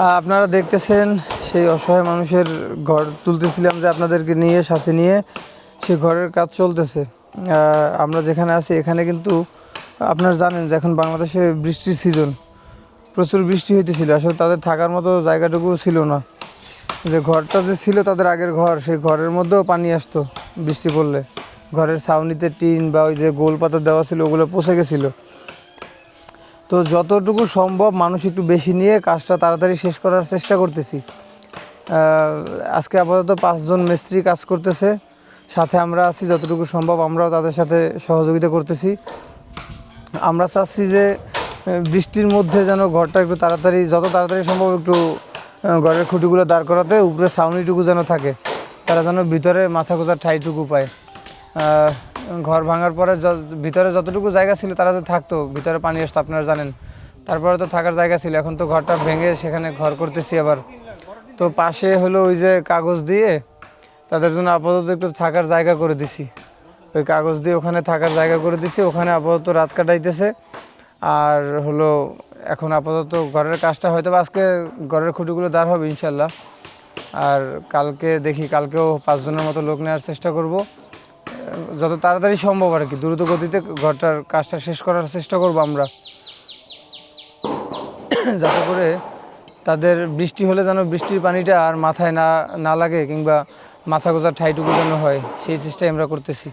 আপনারা দেখতেছেন সেই অসহায় মানুষের ঘর তুলতেছিলাম যে আপনাদেরকে নিয়ে সাথে নিয়ে সেই ঘরের কাজ চলতেছে। আমরা যেখানে আছি এখানে কিন্তু আপনারা জানেন যে এখন বাংলাদেশে বৃষ্টির সিজন, প্রচুর বৃষ্টি হইতেছিল। আসলে তাদের থাকার মতো জায়গাটুকু ছিল না। যে ঘরটা যে ছিল তাদের আগের ঘর, সেই ঘরের মধ্যেও পানি আসতো বৃষ্টি পড়লে। ঘরের ছাউনিতে টিন বা ওই যে গোল পাতা দেওয়া ছিল ওগুলো পচে গেছিলো। তো যতটুকু সম্ভব মানুষ একটু বেশি নিয়ে কাজটা তাড়াতাড়ি শেষ করার চেষ্টা করতেছি। আজকে আপাতত 5 জন মিস্ত্রি কাজ করতেছে, সাথে আমরা আছি। যতটুকু সম্ভব আমরাও তাদের সাথে সহযোগিতা করতেছি। আমরা চাচ্ছি যে বৃষ্টির মধ্যে যেন ঘরটা একটু তাড়াতাড়ি, যত তাড়াতাড়ি সম্ভব একটু ঘরের খুঁটিগুলো দাঁড় করাতে, উপরে ছাউনিটুকু যেন থাকে, তারা যেন ভিতরে মাথা গোঁজার ঠাঁইটুকু পায়। ঘর ভাঙার পরে ভিতরে যতটুকু জায়গা ছিল তারা যে থাকতো, ভিতরে পানি আসতো আপনারা জানেন, তারপরে তো থাকার জায়গা ছিল। এখন তো ঘরটা ভেঙে সেখানে ঘর করতেছি আবার। তো পাশে হলো ওই যে কাগজ দিয়ে তাদের জন্য আপাতত একটু থাকার জায়গা করে দিছি। ওই কাগজ দিয়ে ওখানে থাকার জায়গা করে দিছি, ওখানে আপাতত রাত কাটাইতেছে। আর হলো এখন আপাতত ঘরের কাজটা হয়তো আজকে ঘরের খুঁটিগুলো দাঁড় হবে ইনশাল্লাহ। আর কালকে দেখি, কালকেও 5 জনের মতো লোক নেওয়ার চেষ্টা করব, যত তাড়াতাড়ি সম্ভব আর কি, দ্রুত গতিতে ঘরটার কাজটা শেষ করার চেষ্টা করব আমরা, যাতে করে তাদের বৃষ্টি হলে যেন বৃষ্টির পানিটা আর মাথায় না লাগে, কিংবা মাথা গোঁজার ঠাইটুকু যেন হয়, সেই চেষ্টাই আমরা করতেছি।